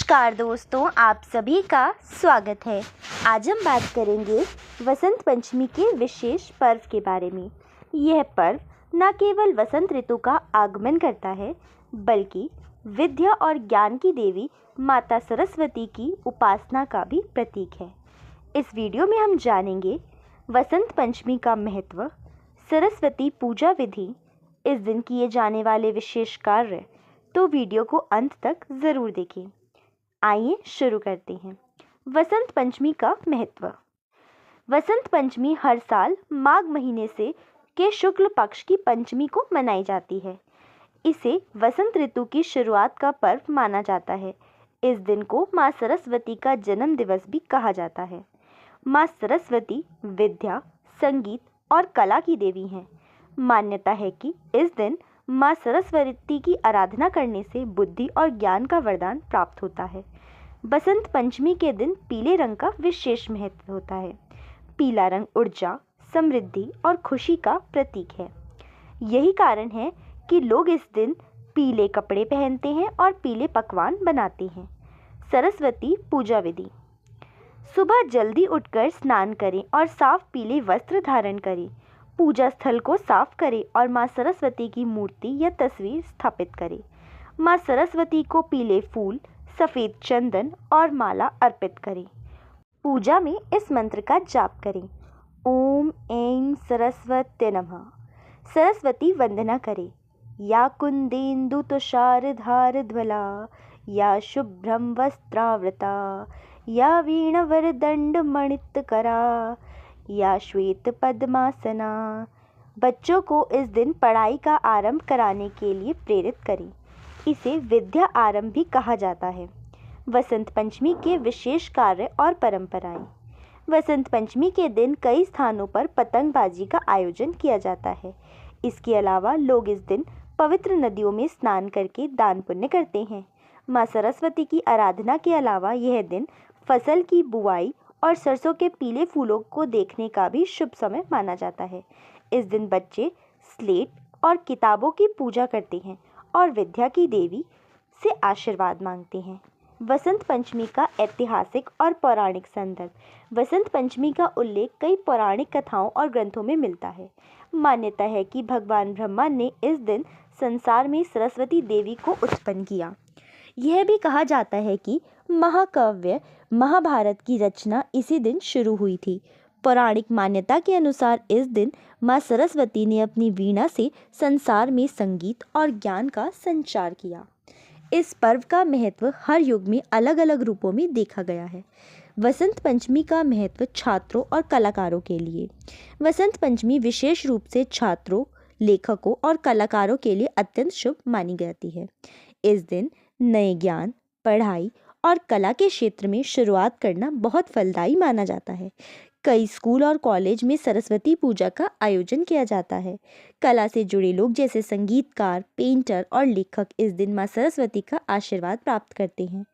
नमस्कार दोस्तों, आप सभी का स्वागत है। आज हम बात करेंगे वसंत पंचमी के विशेष पर्व के बारे में। यह पर्व न केवल वसंत ऋतु का आगमन करता है, बल्कि विद्या और ज्ञान की देवी माता सरस्वती की उपासना का भी प्रतीक है। इस वीडियो में हम जानेंगे वसंत पंचमी का महत्व, सरस्वती पूजा विधि, इस दिन किए जाने वाले विशेष कार्य। तो वीडियो को अंत तक ज़रूर देखें। आइए शुरू करते हैं। वसंत पंचमी का महत्व। वसंत पंचमी हर साल माघ महीने के शुक्ल पक्ष की पंचमी को मनाई जाती है। इसे वसंत ऋतु की शुरुआत का पर्व माना जाता है। इस दिन को माँ सरस्वती का जन्म दिवस भी कहा जाता है। माँ सरस्वती विद्या, संगीत और कला की देवी हैं। मान्यता है कि इस दिन माँ सरस्वती की आराधना करने से बुद्धि और ज्ञान का वरदान प्राप्त होता है। बसंत पंचमी के दिन पीले रंग का विशेष महत्व होता है। पीला रंग ऊर्जा, समृद्धि और खुशी का प्रतीक है। यही कारण है कि लोग इस दिन पीले कपड़े पहनते हैं और पीले पकवान बनाते हैं। सरस्वती पूजा विधि। सुबह जल्दी उठकर स्नान करें और साफ पीले वस्त्र धारण करें। पूजा स्थल को साफ करें और माँ सरस्वती की मूर्ति या तस्वीर स्थापित करें। माँ सरस्वती को पीले फूल, सफ़ेद चंदन और माला अर्पित करें। पूजा में इस मंत्र का जाप करें। ओम ऐं सरस्वती नमः। सरस्वती वंदना करें। या कुंदेन्दु तुषारधारज्वला, या शुभ्रम वस्त्रावृता, या वीणवरदंड मणितकरा, या श्वेत पद्मासना। बच्चों को इस दिन पढ़ाई का आरंभ कराने के लिए प्रेरित करें। इसे विद्या आरंभ भी कहा जाता है। वसंत पंचमी के विशेष कार्य और परंपराएं। वसंत पंचमी के दिन कई स्थानों पर पतंगबाजी का आयोजन किया जाता है। इसके अलावा लोग इस दिन पवित्र नदियों में स्नान करके दान पुण्य करते हैं। माँ सरस्वती की आराधना के अलावा यह दिन फसल की बुआई और सरसों के पीले फूलों को देखने का भी शुभ समय माना जाता है। इस दिन बच्चे स्लेट और किताबों की पूजा करते हैं और विद्या की देवी से आशीर्वाद मांगते हैं। वसंत पंचमी का ऐतिहासिक और पौराणिक संदर्भ। वसंत पंचमी का उल्लेख कई पौराणिक कथाओं और ग्रंथों में मिलता है। मान्यता है कि भगवान ब्रह्मा ने इस दिन संसार में सरस्वती देवी को उत्पन्न किया। यह भी कहा जाता है कि महाकाव्य महाभारत की रचना इसी दिन शुरू हुई थी। पौराणिक मान्यता के अनुसार इस दिन माँ सरस्वती ने अपनी वीणा से संसार में संगीत और ज्ञान का संचार किया। इस पर्व का महत्व हर युग में अलग अलग रूपों में देखा गया है। वसंत पंचमी का महत्व छात्रों और कलाकारों के लिए। वसंत पंचमी विशेष रूप से छात्रों, लेखकों और कलाकारों के लिए अत्यंत शुभ मानी जाती है। इस दिन नए ज्ञान, पढ़ाई और कला के क्षेत्र में शुरुआत करना बहुत फलदायी माना जाता है। कई स्कूल और कॉलेज में सरस्वती पूजा का आयोजन किया जाता है। कला से जुड़े लोग जैसे संगीतकार, पेंटर और लेखक इस दिन माँ सरस्वती का आशीर्वाद प्राप्त करते हैं।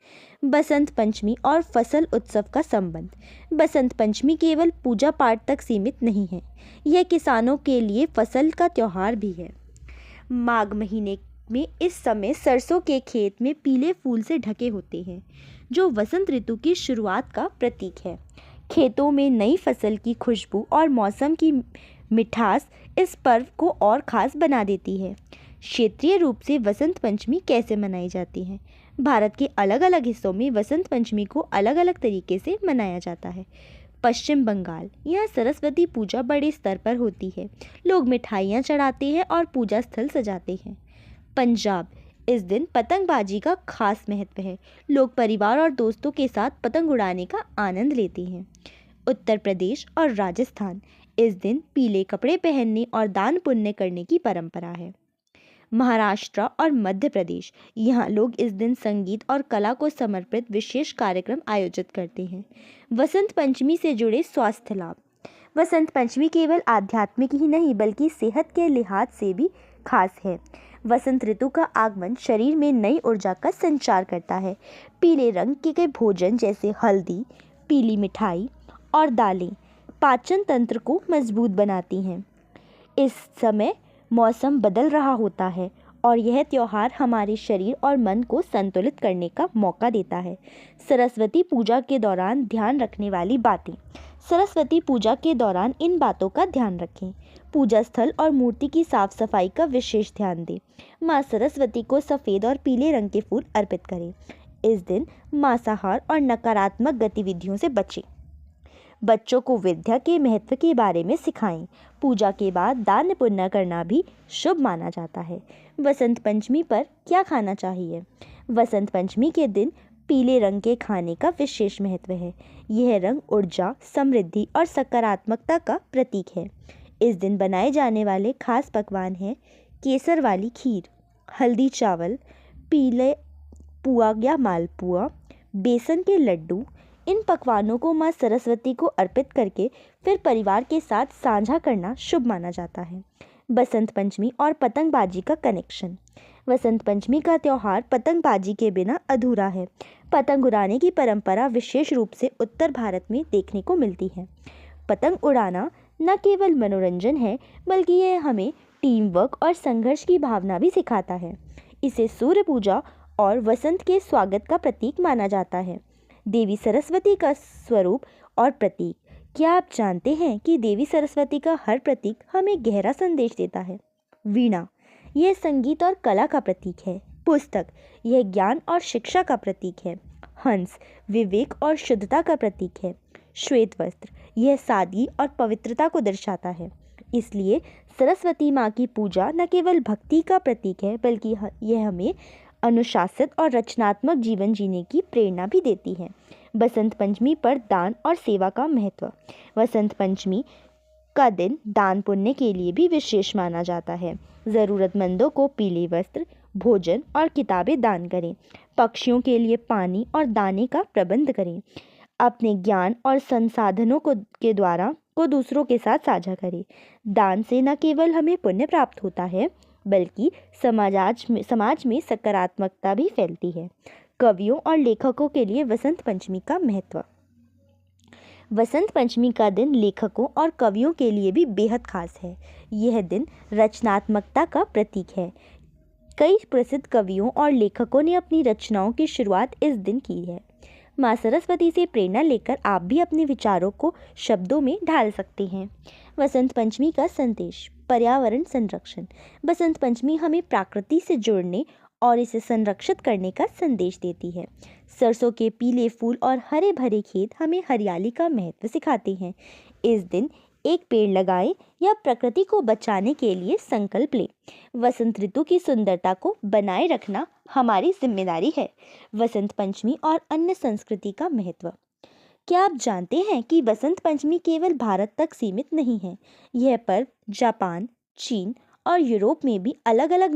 बसंत पंचमी और फसल उत्सव का संबंध। बसंत पंचमी केवल पूजा पाठ तक सीमित नहीं है, यह किसानों के लिए फसल का त्यौहार भी है। माघ महीने में इस समय सरसों के खेत में पीले फूल से ढके होते हैं, जो वसंत ऋतु की शुरुआत का प्रतीक है। खेतों में नई फसल की खुशबू और मौसम की मिठास इस पर्व को और ख़ास बना देती है। क्षेत्रीय रूप से वसंत पंचमी कैसे मनाई जाती है। भारत के अलग अलग हिस्सों में वसंत पंचमी को अलग अलग तरीके से मनाया जाता है। पश्चिम बंगाल, यहाँ सरस्वती पूजा बड़े स्तर पर होती है। लोग मिठाइयाँ चढ़ाते हैं और पूजा स्थल सजाते हैं। पंजाब, इस दिन पतंगबाजी का खास महत्व है। लोग परिवार और दोस्तों के साथ पतंग उड़ाने का आनंद लेते हैं। उत्तर प्रदेश और राजस्थान, इस दिन पीले कपड़े पहनने और दान पुण्य करने की परंपरा है। महाराष्ट्र और मध्य प्रदेश, यहाँ लोग इस दिन संगीत और कला को समर्पित विशेष कार्यक्रम आयोजित करते हैं। वसंत पंचमी से जुड़े स्वास्थ्य लाभ। वसंत पंचमी केवल आध्यात्मिक ही नहीं बल्कि सेहत के लिहाज से भी खास है। वसंत ऋतु का आगमन शरीर में नई ऊर्जा का संचार करता है। पीले रंग के कई भोजन जैसे हल्दी, पीली मिठाई और दालें पाचन तंत्र को मजबूत बनाती हैं। इस समय मौसम बदल रहा होता है और यह त्यौहार हमारे शरीर और मन को संतुलित करने का मौका देता है। सरस्वती पूजा के दौरान ध्यान रखने वाली बातें। सरस्वती पूजा के दौरान इन बातों का ध्यान रखें। पूजा स्थल और मूर्ति की साफ सफाई का विशेष ध्यान दें। माँ सरस्वती को सफ़ेद और पीले रंग के फूल अर्पित करें। इस दिन मांसाहार और नकारात्मक गतिविधियों से बचें। बच्चों को विद्या के महत्व के बारे में सिखाएं। पूजा के बाद दान पुण्य करना भी शुभ माना जाता है। वसंत पंचमी पर क्या खाना चाहिए? वसंत पंचमी के दिन पीले रंग के खाने का विशेष महत्व है। यह रंग ऊर्जा, समृद्धि और सकारात्मकता का प्रतीक है। इस दिन बनाए जाने वाले खास पकवान हैं केसर वाली खीर, हल्दी चावल, पीले पुआ या मालपुआ, बेसन के लड्डू। इन पकवानों को माँ सरस्वती को अर्पित करके फिर परिवार के साथ साझा करना शुभ माना जाता है। बसंत पंचमी और पतंगबाजी का कनेक्शन। वसंत पंचमी का त्यौहार पतंगबाजी के बिना अधूरा है। पतंग उड़ाने की परंपरा विशेष रूप से उत्तर भारत में देखने को मिलती है। पतंग उड़ाना न केवल मनोरंजन है, बल्कि यह हमें टीम वर्क और संघर्ष की भावना भी सिखाता है। इसे सूर्य पूजा और वसंत के स्वागत का प्रतीक माना जाता है। देवी सरस्वती का स्वरूप और प्रतीक। क्या आप जानते हैं कि देवी सरस्वती का हर प्रतीक हमें गहरा संदेश देता है? वीणा, यह संगीत और कला का प्रतीक है। पुस्तक, यह ज्ञान और शिक्षा का प्रतीक है। हंस, विवेक और शुद्धता का प्रतीक है। श्वेत वस्त्र, यह सादगी और पवित्रता को दर्शाता है। इसलिए सरस्वती माँ की पूजा न केवल भक्ति का प्रतीक है, बल्कि यह हमें अनुशासित और रचनात्मक जीवन जीने की प्रेरणा भी देती है। बसंत पंचमी पर दान और सेवा का महत्व। वसंत पंचमी का दिन दान पुण्य के लिए भी विशेष माना जाता है। ज़रूरतमंदों को पीले वस्त्र, भोजन और किताबें दान करें। पक्षियों के लिए पानी और दाने का प्रबंध करें। अपने ज्ञान और संसाधनों के द्वारा को दूसरों के साथ साझा करें। दान से न केवल हमें पुण्य प्राप्त होता है, बल्कि समाज में सकारात्मकता भी फैलती है। कवियों और लेखकों के लिए वसंत पंचमी का महत्व। वसंत पंचमी का दिन लेखकों और कवियों के लिए भी बेहद खास है। यह दिन रचनात्मकता का प्रतीक है। कई प्रसिद्ध कवियों और लेखकों ने अपनी रचनाओं की शुरुआत इस दिन की है। माँ सरस्वती से प्रेरणा लेकर आप भी अपने विचारों को शब्दों में ढाल सकते हैं। वसंत पंचमी का संदेश। पर्यावरण संरक्षण। बसंत पंचमी हमें प्रकृति से जुड़ने और इसे संरक्षित करने का संदेश देती है। सरसों के पीले फूल और हरे भरे खेत हमें हरियाली का महत्व सिखाते हैं। इस दिन एक पेड़ लगाएं या प्रकृति को बचाने के लिए संकल्प लें। वसंत ऋतु की सुंदरता को बनाए रखना हमारी जिम्मेदारी है। वसंत पंचमी और अन्य संस्कृति का महत्व। क्या आप जानते हैं कि बसंत पंचमी केवल भारत तक सीमित नहीं है? यह पर्व जापान, चीन और यूरोप में भी अलग अलग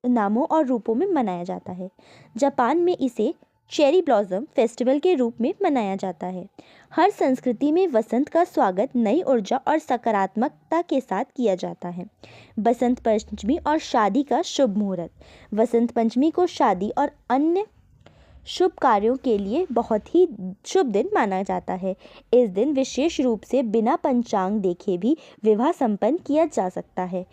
नामों और रूपों में मनाया जाता है। जापान में इसे चेरी ब्लॉसम फेस्टिवल के रूप में मनाया जाता है। हर संस्कृति में वसंत का स्वागत नई ऊर्जा और सकारात्मकता के साथ किया जाता है। बसंत पंचमी और शादी का शुभ मुहूर्त। वसंत पंचमी को शादी और अन्य शुभ कार्यों के लिए बहुत ही शुभ दिन माना जाता है। इस दिन विशेष रूप से बिना पंचांग देखे भी विवाह संपन्न किया जा सकता है।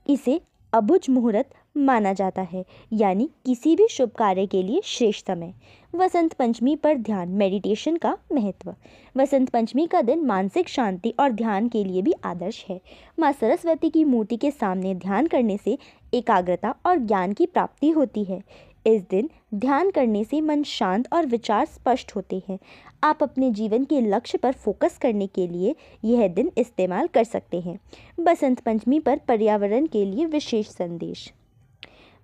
इसे अभुज मुहूर्त माना जाता है, यानी किसी भी शुभ कार्य के लिए श्रेष्ठ समय। वसंत पंचमी पर ध्यान मेडिटेशन का महत्व। वसंत पंचमी का दिन मानसिक शांति और ध्यान के लिए भी आदर्श है। माँ सरस्वती की मूर्ति के सामने ध्यान करने से एकाग्रता और ज्ञान की प्राप्ति होती है। इस दिन ध्यान करने से मन शांत और विचार स्पष्ट होते हैं। आप अपने जीवन के लक्ष्य पर फोकस करने के लिए यह दिन इस्तेमाल कर सकते हैं। बसंत पंचमी पर पर्यावरण के लिए विशेष संदेश।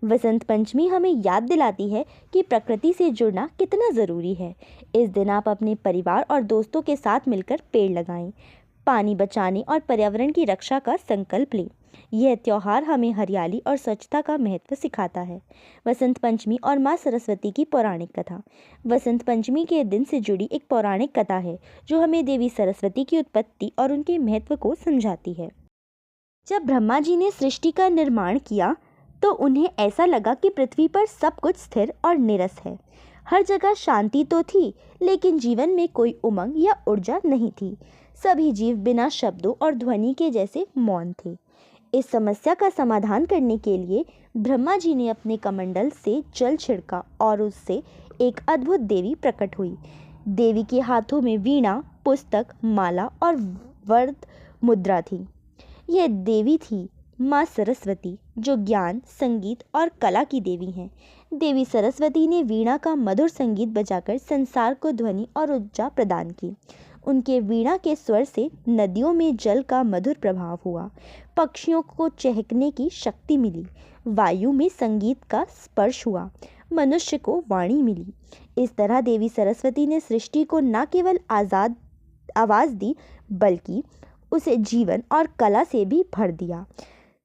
वसंत पंचमी हमें याद दिलाती है कि प्रकृति से जुड़ना कितना ज़रूरी है। इस दिन आप अपने परिवार और दोस्तों के साथ मिलकर पेड़ लगाएं, पानी बचाने और पर्यावरण की रक्षा का संकल्प लें। यह त्यौहार हमें हरियाली और स्वच्छता का महत्व सिखाता है। वसंत पंचमी और माँ सरस्वती की पौराणिक कथा। वसंत पंचमी के दिन से जुड़ी एक पौराणिक कथा है जो हमें देवी सरस्वती की उत्पत्ति और उनके महत्व को समझाती है। जब ब्रह्मा जी ने सृष्टि का निर्माण किया तो उन्हें ऐसा लगा कि पृथ्वी पर सब कुछ स्थिर और निरस है। हर जगह शांति तो थी, लेकिन जीवन में कोई उमंग या ऊर्जा नहीं थी। सभी जीव बिना शब्दों और ध्वनि के जैसे मौन थे। इस समस्या का समाधान करने के लिए ब्रह्मा जी ने अपने कमंडल से जल छिड़का और उससे एक अद्भुत देवी प्रकट हुई। देवी के हाथों में वीणा, पुस्तक, माला और वरद मुद्रा थी। यह देवी थी माँ सरस्वती, जो ज्ञान, संगीत और कला की देवी हैं। देवी सरस्वती ने वीणा का मधुर संगीत बजाकर संसार को ध्वनि और ऊर्जा प्रदान की। उनके वीणा के स्वर से नदियों में जल का मधुर प्रभाव हुआ, पक्षियों को चहकने की शक्ति मिली, वायु में संगीत का स्पर्श हुआ, मनुष्य को वाणी मिली। इस तरह देवी सरस्वती ने सृष्टि को न केवल आवाज़ दी, बल्कि उसे जीवन और कला से भी भर दिया।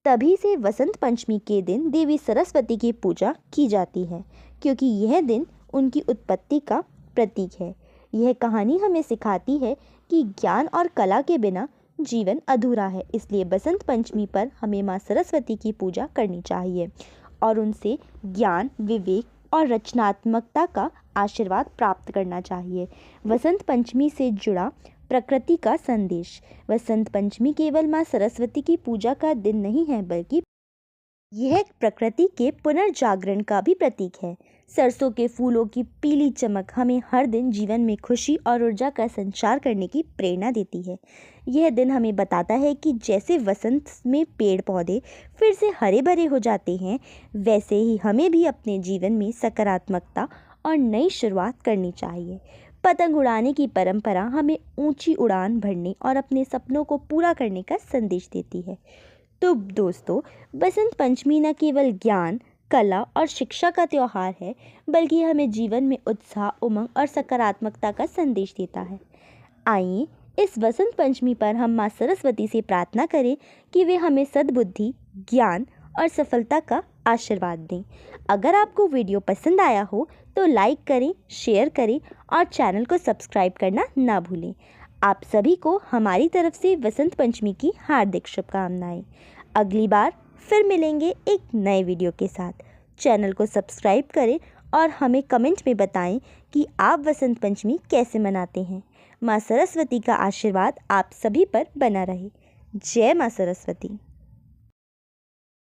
तभी से वसंत पंचमी के दिन देवी सरस्वती की पूजा की जाती है, क्योंकि यह दिन उनकी उत्पत्ति का प्रतीक है। यह कहानी हमें सिखाती है कि ज्ञान और कला के बिना जीवन अधूरा है। इसलिए बसंत पंचमी पर हमें माँ सरस्वती की पूजा करनी चाहिए और उनसे ज्ञान, विवेक और रचनात्मकता का आशीर्वाद प्राप्त करना चाहिए। वसंत पंचमी से जुड़ा प्रकृति का संदेश। वसंत पंचमी केवल माँ सरस्वती की पूजा का दिन नहीं है, बल्कि यह प्रकृति के पुनर्जागरण का भी प्रतीक है। सरसों के फूलों की पीली चमक हमें हर दिन जीवन में खुशी और ऊर्जा का संचार करने की प्रेरणा देती है। यह दिन हमें बताता है कि जैसे वसंत में पेड़ पौधे फिर से हरे भरे हो जाते हैं, वैसे ही हमें भी अपने जीवन में सकारात्मकता और नई शुरुआत करनी चाहिए। पतंग उड़ाने की परंपरा हमें ऊंची उड़ान भरने और अपने सपनों को पूरा करने का संदेश देती है। तो दोस्तों, बसंत पंचमी न केवल ज्ञान, कला और शिक्षा का त्यौहार है, बल्कि हमें जीवन में उत्साह, उमंग और सकारात्मकता का संदेश देता है। आइए इस वसंत पंचमी पर हम माँ सरस्वती से प्रार्थना करें कि वे हमें सद्बुद्धि, ज्ञान और सफलता का आशीर्वाद दें। अगर आपको वीडियो पसंद आया हो तो लाइक करें, शेयर करें और चैनल को सब्सक्राइब करना ना भूलें। आप सभी को हमारी तरफ से वसंत पंचमी की हार्दिक शुभकामनाएं। अगली बार फिर मिलेंगे एक नए वीडियो के साथ। चैनल को सब्सक्राइब करें और हमें कमेंट में बताएं कि आप वसंत पंचमी कैसे मनाते हैं। माँ सरस्वती का आशीर्वाद आप सभी पर बना रहे। जय माँ सरस्वती।